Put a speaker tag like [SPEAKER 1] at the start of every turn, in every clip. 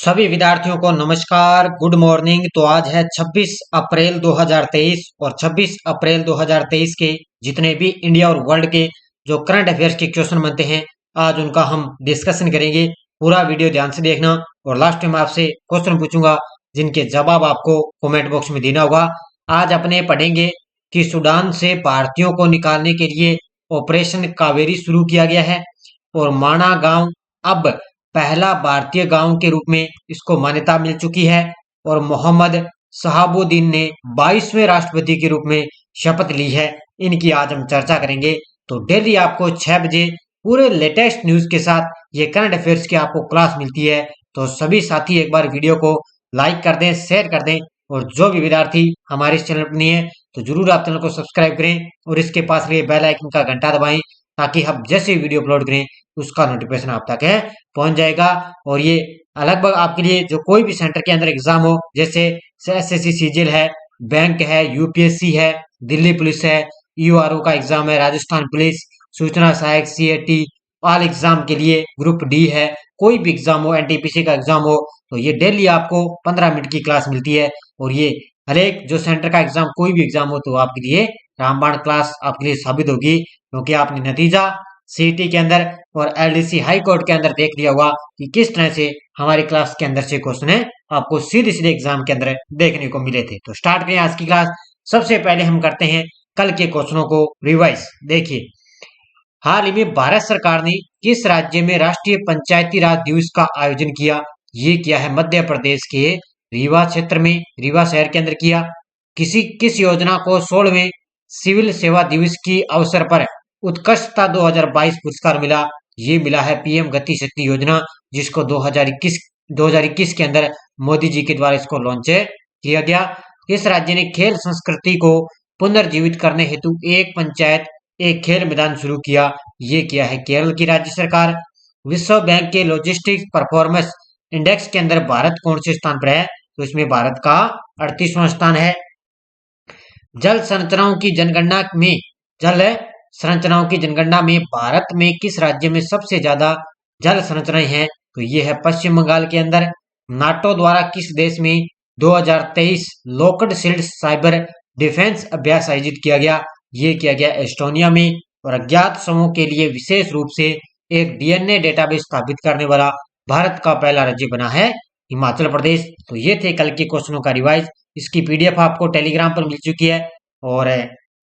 [SPEAKER 1] सभी विद्यार्थियों को नमस्कार, गुड मॉर्निंग। तो आज है 26 अप्रैल 2023 और 26 अप्रैल 2023 के जितने भी इंडिया और वर्ल्ड के जो करंट अफेयर्स के क्वेश्चन बनते हैं, आज उनका हम डिस्कशन करेंगे। पूरा वीडियो ध्यान से देखना और लास्ट में आपसे क्वेश्चन पूछूंगा जिनके जवाब आपको कमेंट बॉक्स में देना होगा। आज अपने पढ़ेंगे कि सूडान से भारतीयों को निकालने के लिए ऑपरेशन कावेरी शुरू किया गया है और माणा गांव अब पहला भारतीय गांव के रूप में इसको मान्यता मिल चुकी है और मोहम्मद शहाबुद्दीन ने 22वें राष्ट्रपति के रूप में शपथ ली है। इनकी आज हम चर्चा करेंगे। तो डेली आपको 6 बजे पूरे लेटेस्ट न्यूज के साथ ये करंट अफेयर्स की आपको क्लास मिलती है। तो सभी साथी एक बार वीडियो को लाइक कर दें, शेयर कर दें और जो भी विद्यार्थी हमारे इस चैनल पर नहीं है तो जरूर आप चैनल को सब्सक्राइब करें और इसके पास लिए बेल आइकन का घंटा दबाएं ताकि हम जैसे वीडियो अपलोड करें उसका नोटिफिकेशन आप तक है पहुंच जाएगा। और ये लगभग आपके लिए जो कोई भी सेंटर के अंदर एग्जाम हो, जैसे एसएससी सीजीएल है, बैंक है, यूपीएससी है, दिल्ली पुलिस है, ईओआरओ का एग्जाम है, राजस्थान पुलिस, सूचना सहायक, सीएटी, ऑल एग्जाम के लिए ग्रुप डी है, कोई भी एग्जाम हो, एनटीपीसी का एग्जाम हो, तो ये डेली आपको 15 मिनट की क्लास मिलती है। और ये हर एक जो सेंटर का एग्जाम, कोई भी एग्जाम हो, तो आपके लिए रामबाण क्लास आपके लिए साबित होगी, क्योंकि आपने नतीजा सीटी के अंदर और एलडीसी हाई कोर्ट के अंदर देख लिया होगा कि किस तरह से हमारी क्लास के अंदर से क्वेश्चन है आपको सीधे सीधे एग्जाम के अंदर देखने को मिले थे। तो स्टार्ट करें आज की क्लास। सबसे पहले हम करते हैं कल के क्वेश्चनों को रिवाइज। देखिए, हाल ही में भारत सरकार ने किस राज्य में राष्ट्रीय पंचायती राज दिवस का आयोजन किया? ये किया है मध्य प्रदेश के रीवा क्षेत्र में, रीवा शहर के अंदर किया। किस योजना को 16वें सिविल सेवा दिवस की अवसर पर उत्कृष्टता 2022 पुरस्कार मिला? ये मिला है पीएम गति शक्ति योजना, जिसको 2021 के अंदर मोदी जी के द्वारा इसको लॉन्च किया गया। इस राज्य ने खेल संस्कृति को पुनर्जीवित करने हेतु एक पंचायत एक खेल मैदान शुरू किया? ये किया है केरल की राज्य सरकार। विश्व बैंक के लॉजिस्टिक्स परफॉर्मेंस इंडेक्स के अंदर भारत कौन से स्थान पर है? तो इसमें भारत का 38वां स्थान है। जल संरचनाओं की जनगणना में भारत में किस राज्य में सबसे ज्यादा जल संरचनाएं हैं? तो ये है पश्चिम बंगाल के अंदर। नाटो द्वारा किस देश में 2023 लोकड शील्ड साइबर डिफेंस अभ्यास आयोजित किया गया? ये किया गया एस्टोनिया में। और अज्ञात समूह के लिए विशेष रूप से एक डीएनए डेटाबेस स्थापित करने वाला भारत का पहला राज्य बना है हिमाचल प्रदेश। तो ये थे कल के क्वेश्चनों का रिवाइज। इसकी पीडीएफ आपको टेलीग्राम पर मिल चुकी है और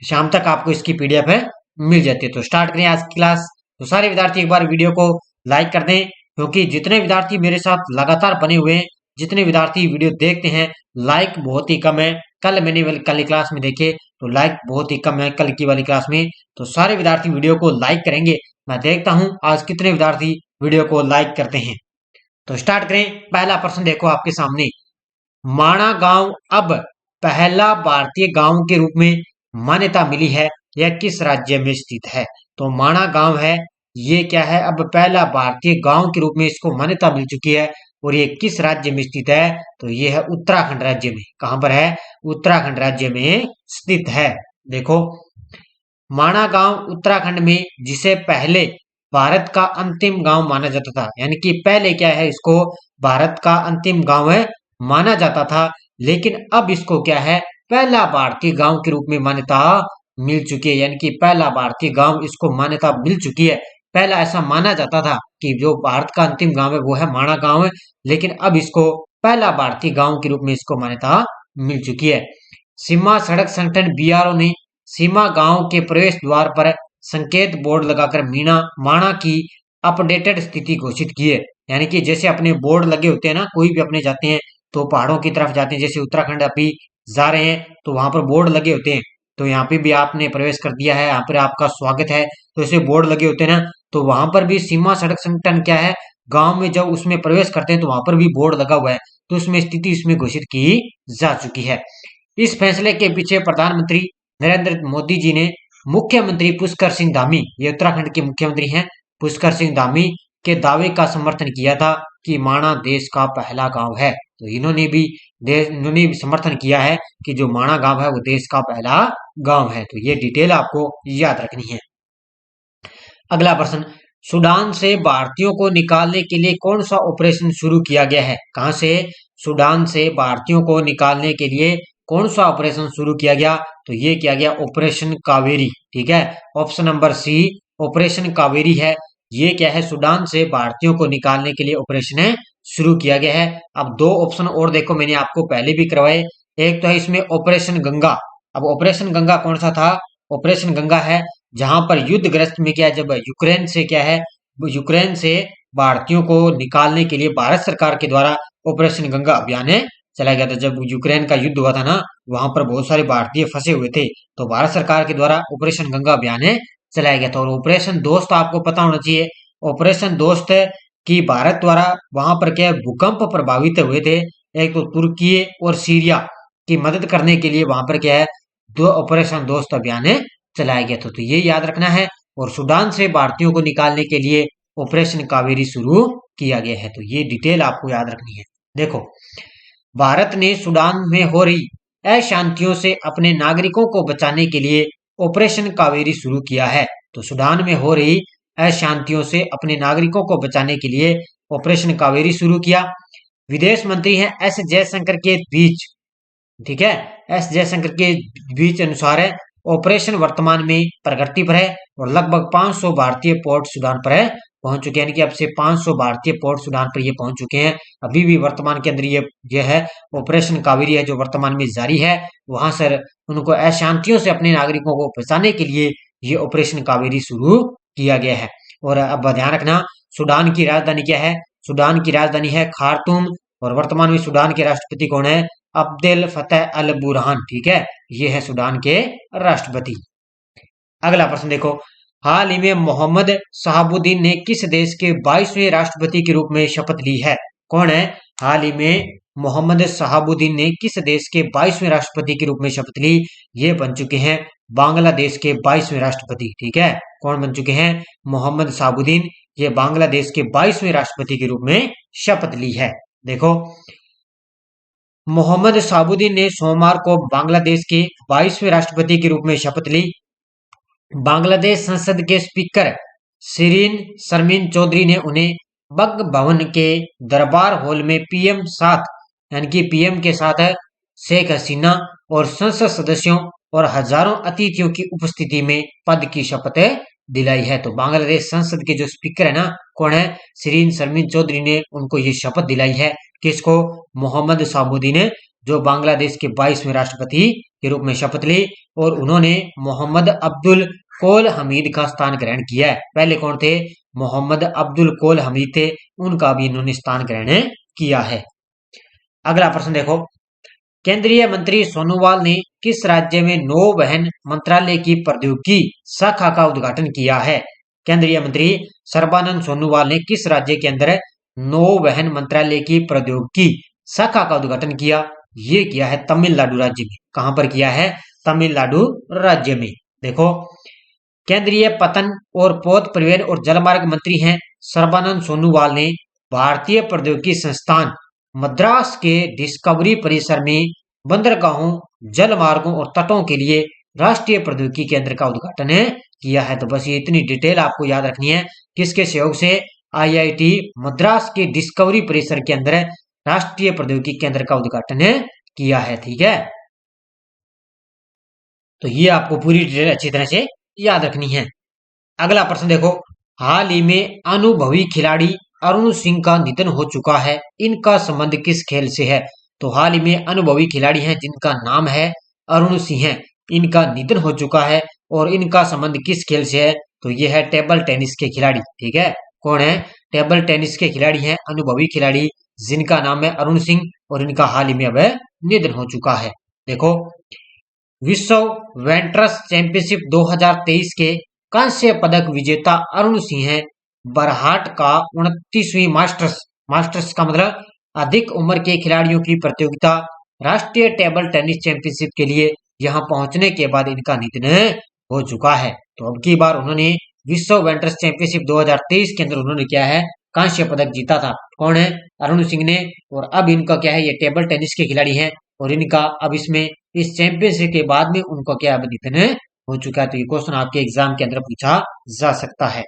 [SPEAKER 1] शाम तक आपको इसकी पीडीएफ मिल जाती है। तो स्टार्ट करें आज की क्लास। तो सारे विद्यार्थी एक बार वीडियो को लाइक कर दें, क्योंकि जितने विद्यार्थी मेरे साथ लगातार बने हुए हैं, जितने विद्यार्थी वीडियो देखते हैं, लाइक बहुत ही कम है। कल मैंने कल की क्लास में देखे तो लाइक बहुत ही कम है कल की वाली क्लास में। तो सारे विद्यार्थी वीडियो को लाइक करेंगे। मैं देखता हूं आज कितने विद्यार्थी वीडियो को लाइक करते हैं। तो स्टार्ट करें। पहला प्रश्न देखो आपके सामने, माणा गांव अब पहला भारतीय गांव के रूप में मान्यता मिली है, यह किस राज्य में स्थित है? तो माणा गांव है, ये क्या है, अब पहला भारतीय गांव के रूप में इसको मान्यता मिल चुकी है और ये किस राज्य में स्थित है? तो ये है उत्तराखंड राज्य में। कहां पर है? उत्तराखंड राज्य में स्थित है। देखो, माणा गांव उत्तराखंड में, जिसे पहले भारत का अंतिम गांव माना जाता था, यानी कि पहले क्या है, इसको भारत का अंतिम गांव है माना जाता था, लेकिन अब इसको क्या है, पहला भारतीय गांव के रूप में मान्यता मिल चुकी है। यानी कि पहला भारतीय गांव इसको मान्यता मिल चुकी है। पहला ऐसा माना जाता था कि जो भारत का अंतिम गांव है वो है माणा गांव है, लेकिन अब इसको पहला भारतीय गांव के रूप में इसको मान्यता मिल चुकी है। सीमा सड़क संगठन बीआरओ ने सीमा गांव के प्रवेश द्वार पर संकेत बोर्ड लगाकर माणा की अपडेटेड स्थिति घोषित की है। यानी कि जैसे अपने बोर्ड लगे होते हैं ना, कोई भी अपने जाते हैं तो पहाड़ों की तरफ जाते हैं, जैसे उत्तराखंड अभी जा रहे हैं तो वहां पर बोर्ड लगे होते हैं, तो यहाँ पे भी आपने प्रवेश कर दिया है, यहाँ पर आपका स्वागत है, तो ऐसे बोर्ड लगे होते हैं ना, तो वहां पर भी सीमा सड़क संगठन क्या है, गांव में जब उसमें प्रवेश करते हैं तो वहां पर भी बोर्ड लगा हुआ है, तो उसमें स्थिति उसमें घोषित की जा चुकी है। इस फैसले के पीछे प्रधानमंत्री नरेंद्र मोदी जी ने मुख्यमंत्री पुष्कर सिंह धामी, ये उत्तराखंड के मुख्यमंत्री हैं, पुष्कर सिंह धामी के दावे का समर्थन किया था कि माणा देश का पहला गांव है। तो इन्होंने भी समर्थन किया है कि जो माणा गांव है वो देश का पहला गांव है। तो ये डिटेल आपको याद रखनी है। अगला प्रश्न, सूडान से भारतीयों को निकालने के लिए कौन सा ऑपरेशन शुरू किया गया है? कहां से? सूडान से भारतीयों को निकालने के लिए कौन सा ऑपरेशन शुरू किया गया? तो ये किया गया ऑपरेशन कावेरी। ठीक है, option number C Operation Kaveri है। ये क्या है? सूडान से भारतीयों को निकालने के लिए ऑपरेशन है शुरू किया गया है। अब दो ऑप्शन और देखो, मैंने आपको पहले भी करवाए। एक तो है इसमें ऑपरेशन गंगा। अब ऑपरेशन गंगा कौन सा था? ऑपरेशन गंगा है जहां पर युद्धग्रस्त में क्या है, जब यूक्रेन से क्या है, यूक्रेन से भारतीयों को निकालने के लिए भारत सरकार के द्वारा ऑपरेशन गंगा अभियान चलाया गया था। जब यूक्रेन का युद्ध हुआ था ना, वहां पर बहुत सारे भारतीय फंसे हुए थे, तो भारत सरकार के द्वारा ऑपरेशन गंगा अभियान चलाया गया था। और ऑपरेशन दोस्त आपको पता होना चाहिए। ऑपरेशन दोस्त की भारत द्वारा वहां पर क्या है, भूकंप प्रभावित हुए थे, एक तो तुर्की और सीरिया की मदद करने के लिए वहां पर क्या है, दो ऑपरेशन दोस्त अभियान चलाया गया था। तो ये याद रखना है। और सूडान से भारतीयों को निकालने के लिए ऑपरेशन कावेरी शुरू किया गया है। तो ये डिटेल आपको याद रखनी है। देखो, भारत ने सूडान में हो रही अशांतियों से अपने नागरिकों को बचाने के लिए ऑपरेशन कावेरी शुरू किया है। तो सूडान में हो रही अशांतियों से अपने नागरिकों को बचाने के लिए ऑपरेशन कावेरी शुरू किया। विदेश मंत्री हैं एस जयशंकर के बीच, ठीक है, एस जयशंकर के बीच अनुसार है ऑपरेशन वर्तमान में प्रगति पर है और लगभग 500 भारतीय पोर्ट सूडान पर है पहुंच चुके हैं। यानी कि अब से 500 भारतीय पोर्ट सूडान पर ये पहुंच चुके हैं। अभी भी वर्तमान के अंदर ये है ऑपरेशन कावेरी है जो वर्तमान में जारी है। वहां से उनको अशांतियों से अपने नागरिकों को बचाने के लिए ये ऑपरेशन कावेरी शुरू किया गया है। और अब ध्यान रखना, सूडान की राजधानी क्या है? सूडान की राजधानी है खार्तूम। और वर्तमान में सूडान के राष्ट्रपति कौन है? अब्देल फतेह अल बुरहान। ठीक है, ये है सूडान के राष्ट्रपति। अगला प्रश्न देखो, हाल ही में मोहम्मद शहाबुद्दीन ने किस देश के 22वें राष्ट्रपति के रूप में शपथ ली है? कौन है? हाल ही में मोहम्मद शहाबुद्दीन ने किस देश के 22वें राष्ट्रपति के रूप में शपथ ली? ये बन चुके हैं बांग्लादेश के 22वें राष्ट्रपति। ठीक है, कौन बन चुके हैं? मोहम्मद शहाबुद्दीन, ये बांग्लादेश के 22वें राष्ट्रपति के रूप में शपथ ली है। देखो, मोहम्मद शहाबुद्दीन ने सोमवार को बांग्लादेश के 22वें राष्ट्रपति के रूप में शपथ ली। बांग्लादेश संसद के स्पीकर शिरीन शर्मीन चौधरी ने उन्हें बंग भवन के दरबार हॉल में पीएम साथ, यानी कि पीएम के साथ शेख हसीना और संसद सदस्यों और हजारों अतिथियों की उपस्थिति में पद की शपथ दिलाई है। तो बांग्लादेश संसद के जो स्पीकर है ना, कौन है? शिरीन शर्मीन चौधरी ने उनको ये शपथ दिलाई है। किसको? मोहम्मद शहाबुद्दीन ने, जो बांग्लादेश के 22वें राष्ट्रपति के रूप में शपथ ली। और उन्होंने मोहम्मद अब्दुल कोल हमीद का स्थान ग्रहण किया है। पहले कौन थे? मोहम्मद अब्दुल कोल हमीद थे, उनका भी इन्होंने स्थान ग्रहण किया है। अगला प्रश्न देखो, केंद्रीय मंत्री सोनोवाल ने किस राज्य में नौवहन मंत्रालय की प्रौद्योगिकी शाखा का उद्घाटन किया है? केंद्रीय मंत्री सर्बानंद सोनोवाल ने किस राज्य के अंदर नौवहन मंत्रालय की प्रौद्योगिकी शाखा का उद्घाटन किया? ये किया है तमिलनाडु राज्य में। कहां पर किया है? तमिलनाडु राज्य में। देखो, केंद्रीय पतन और पौध परिवहन और जलमार्ग मंत्री हैं सर्बानंद सोनोवाल ने भारतीय प्रौद्योगिकी संस्थान मद्रास के डिस्कवरी परिसर में बंदरगाहों, जलमार्गों और तटों के लिए राष्ट्रीय प्रौद्योगिकी केंद्र का उद्घाटन किया है। तो बस ये इतनी डिटेल आपको याद रखनी है। किसके सहयोग से? आईआईटी मद्रास के डिस्कवरी परिसर के अंदर राष्ट्रीय प्रौद्योगिकी केंद्र का उद्घाटन किया है। ठीक है, तो ये आपको पूरी डिटेल अच्छी तरह से याद रखनी है। अगला प्रश्न देखो, हाल ही में अनुभवी खिलाड़ी अरुण सिंह का निधन हो चुका है, इनका संबंध किस खेल से है? तो हाल ही में अनुभवी खिलाड़ी हैं जिनका नाम है अरुण सिंह है, इनका निधन हो चुका है और इनका संबंध किस खेल से है? तो ये है टेबल टेनिस के खिलाड़ी। ठीक है, कौन है? टेबल टेनिस के खिलाड़ी हैं अनुभवी खिलाड़ी जिनका नाम है अरुण सिंह और इनका हाल ही में अब निधन हो चुका है। देखो, विश्व वेंट्रस चैंपियनशिप 2023 के कांस्य पदक विजेता अरुण सिंह बरहाट का 29वीं मास्टर्स, मास्टर्स का मतलब अधिक उम्र के खिलाड़ियों की प्रतियोगिता राष्ट्रीय टेबल टेनिस चैंपियनशिप के लिए यहां पहुंचने के बाद इनका निधन हो चुका है। तो अब की बार उन्होंने विश्व वेंट्रस चैंपियनशिप 2023 के अंदर उन्होंने क्या है? कांस्य पदक जीता था। कौन है? अरुण सिंह ने। और अब इनका क्या है? ये टेबल टेनिस के खिलाड़ी हैं और इनका अब इसमें इस चैंपियनशिप के बाद में उनको क्या अब निधन हो चुका है। तो ये क्वेश्चन आपके एग्जाम के अंदर पूछा जा सकता है।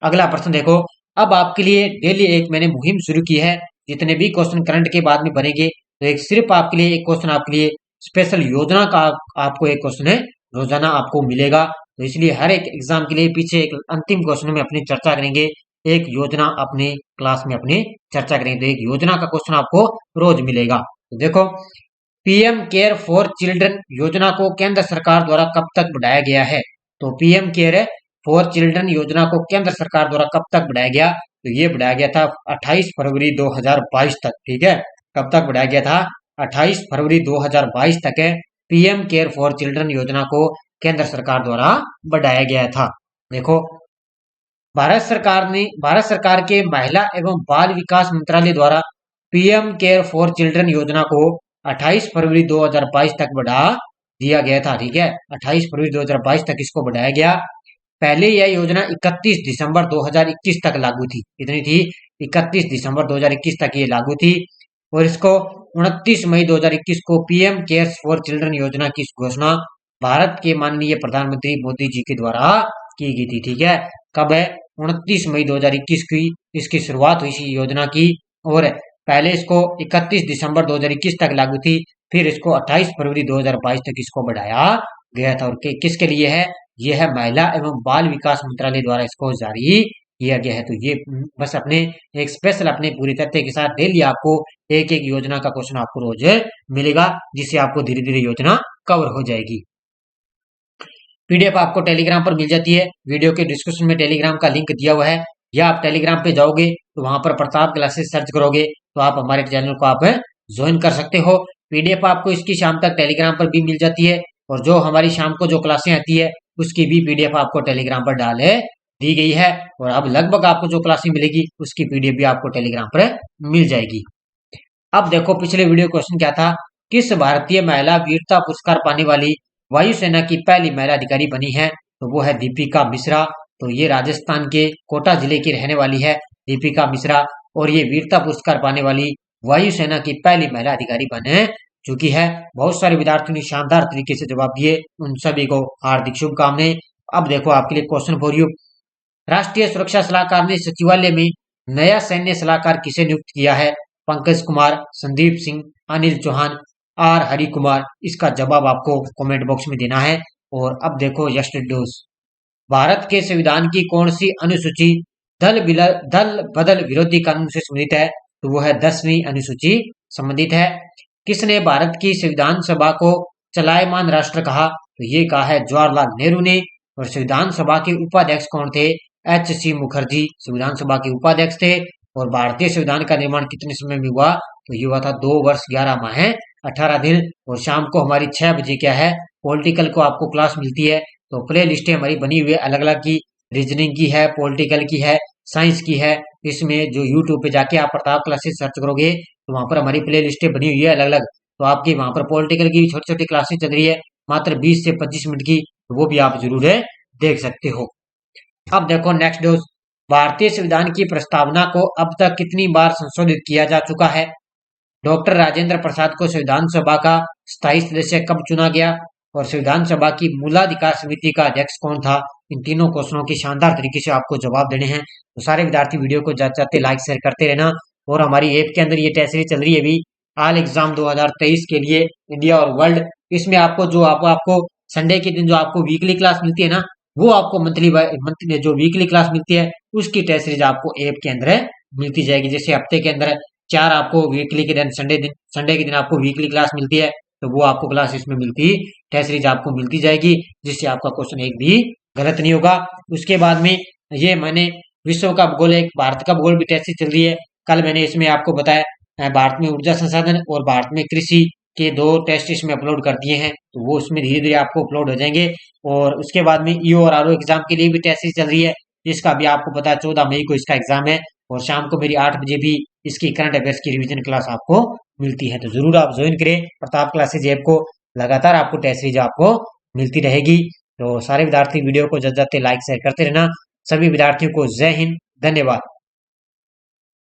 [SPEAKER 1] अगला प्रश्न देखो, अब आपके लिए डेली एक मैंने मुहिम शुरू की है। जितने भी क्वेश्चन करंट के बाद में बनेंगे तो एक सिर्फ आपके लिए एक क्वेश्चन आपके लिए स्पेशल योजना का आपको एक क्वेश्चन है रोजाना आपको मिलेगा। तो इसलिए हर एक एग्जाम के लिए पीछे एक अंतिम क्वेश्चन में अपनी चर्चा करेंगे, एक योजना अपने क्लास में अपनी चर्चा करेंगे। तो एक योजना का क्वेश्चन आपको रोज मिलेगा। तो देखो, पीएम केयर फॉर चिल्ड्रन योजना को केंद्र सरकार द्वारा कब तक बढ़ाया गया है? तो पीएम केयर फॉर चिल्ड्रन योजना को केंद्र सरकार द्वारा कब तक बढ़ाया गया? तो ये बढ़ाया गया था 28 फरवरी 2022 तक। ठीक है, कब तक बढ़ाया गया था? 28 फरवरी 2022 तक है पीएम केयर फॉर चिल्ड्रन योजना को केंद्र सरकार द्वारा बढ़ाया गया था। देखो, भारत सरकार के महिला एवं बाल विकास मंत्रालय द्वारा पीएम केयर फॉर चिल्ड्रन योजना को 28 फरवरी 2022 तक बढ़ा दिया गया था। ठीक है, 28 फरवरी 2022 तक इसको बढ़ाया गया। पहले यह योजना 31 दिसंबर 2021 तक लागू थी। कितनी थी? 31 दिसंबर 2021 तक ये लागू थी। और इसको 29 मई 2021 को पीएम केयर्स फॉर चिल्ड्रन योजना की घोषणा भारत के माननीय प्रधानमंत्री मोदी जी के द्वारा की गई थी। ठीक है, कब है? 29 मई 2021 की इसकी शुरुआत हुई इसी योजना की। और पहले इसको 31 दिसंबर 2021 तक लागू थी, फिर इसको 28 फरवरी 2022 तक इसको बढ़ाया गया था। और किसके लिए है? यह है महिला एवं बाल विकास मंत्रालय द्वारा इसको जारी किया गया है। तो ये बस अपने एक स्पेशल अपने पूरी तथ्य के साथ डेली आपको एक एक योजना का क्वेश्चन आपको रोज मिलेगा, जिससे आपको धीरे धीरे योजना कवर हो जाएगी। पीडीएफ आपको टेलीग्राम पर मिल जाती है। वीडियो के डिस्क्रिप्शन में टेलीग्राम का लिंक दिया हुआ है, या आप टेलीग्राम पे जाओगे तो वहां पर प्रताप क्लासेस सर्च करोगे तो आप हमारे चैनल को आप ज्वाइन कर सकते हो। पीडीएफ आपको इसकी शाम तक टेलीग्राम पर भी मिल जाती है, और जो हमारी शाम को जो क्लासें आती है उसकी भी पीडीएफ आपको टेलीग्राम पर दी गई है। और अब लगभग आपको जो क्लासें मिलेगी उसकी पीडीएफ भी आपको टेलीग्राम पर मिल जाएगी। अब देखो, पिछले वीडियो क्वेश्चन क्या था? किस भारतीय महिला वीरता पुरस्कार पाने वाली वायुसेना की पहली महिला अधिकारी बनी है? तो वो है दीपिका मिश्रा। तो ये राजस्थान के कोटा जिले की रहने वाली है दीपिका मिश्रा, और ये वीरता पुरस्कार पाने वाली वायुसेना की पहली महिला अधिकारी बने चुकी है। बहुत सारे विद्यार्थियों ने शानदार तरीके से जवाब दिए, उन सभी को हार्दिक शुभकामनाएं। अब देखो आपके लिए क्वेश्चन फॉर यू, राष्ट्रीय सुरक्षा सलाहकार ने सचिवालय में नया सैन्य सलाहकार किसे नियुक्त किया है? पंकज कुमार, संदीप सिंह, अनिल चौहान, आर हरि कुमार। इसका जवाब आपको कमेंट बॉक्स में देना है। और अब देखो यस्टरडे, भारत के संविधान की कौन सी अनुसूची दल बदल विरोधी कानून से संबंधित है? तो वो है 10वीं अनुसूची संबंधित है। किसने भारत की संविधान सभा को चलायमान राष्ट्र कहा? तो ये कहा है जवाहरलाल नेहरू ने। और संविधान सभा के उपाध्यक्ष कौन थे? एच.सी. मुखर्जी संविधान सभा के उपाध्यक्ष थे। और भारतीय संविधान का निर्माण कितने समय में हुआ? तो ये हुआ था 2 वर्ष 11 माह 18 दिन। और शाम को हमारी 6 बजे क्या है? पॉलिटिकल को आपको क्लास मिलती है। तो प्ले लिस्टें हमारी बनी हुई है अलग अलग की, रीजनिंग की है, पॉलिटिकल की है, साइंस की है। इसमें जो यूट्यूब पे जाके आप प्रताप क्लासेस सर्च करोगे तो वहां पर हमारी प्ले लिस्टें बनी हुई है अलग अलग। तो आपकी वहां पर पॉलिटिकल की छोटी छोटी क्लासेस चल रही है मात्र 20 से 25 मिनट की, वो भी आप जरूर देख सकते हो। अब देखो नेक्स्ट डोज, भारतीय संविधान की प्रस्तावना को अब तक कितनी बार संशोधित किया जा चुका है? डॉक्टर राजेंद्र प्रसाद को संविधान सभा का स्थायी सदस्य कब चुना गया? और संविधान सभा की मूलाधिकार समिति का अध्यक्ष कौन था? इन तीनों क्वेश्चनों की शानदार तरीके से आपको जवाब देने हैं। तो सारे विद्यार्थी वीडियो को जाते जाते लाइक शेयर करते रहना। और हमारी ऐप के अंदर ये टेस्ट सीरीज चल रही है अभी ऑल एग्जाम 2023 के लिए, इंडिया और वर्ल्ड। इसमें आपको जो आपको संडे के दिन जो आपको वीकली क्लास मिलती है ना, वो आपको मंथली जो वीकली क्लास मिलती है उसकी टेस्ट सीरीज आपको ऐप के अंदर मिलती जाएगी। जैसे हफ्ते के अंदर 4 आपको वीकली के दिन संडे के दिन आपको वीकली क्लास मिलती है, तो वो आपको क्लास इसमें मिलती टेस्ट सीरीज आपको मिलती जाएगी, जिससे आपका क्वेश्चन एक भी गलत नहीं होगा। उसके बाद में ये मैंने विश्व का भूगोल, एक भारत का भूगोल भी टेस्ट सीरीज चल रही है। कल मैंने इसमें आपको बताया भारत में ऊर्जा संसाधन और भारत में कृषि के 2 टेस्ट इसमें अपलोड कर दिए हैं, तो वो उसमें धीरे धीरे आपको अपलोड हो जाएंगे। और उसके बाद में ईओ और आरओ एग्जाम के लिए भी टेस्ट सीरीज चल रही है, इसका भी आपको पता है 14 मई को इसका एग्जाम है। और शाम को मेरी 8 बजे भी इसकी करंट अफेयर्स की रिवीजन क्लास आपको मिलती है। तो जरूर आप ज्वाइन करें प्रताप क्लासेज ऐप को, लगातार आपको टेस्ट सीरीज आपको मिलती रहेगी। तो सारे विद्यार्थी वीडियो को जाते लाइक शेयर करते रहना। सभी विद्यार्थियों को जय हिंद, धन्यवाद।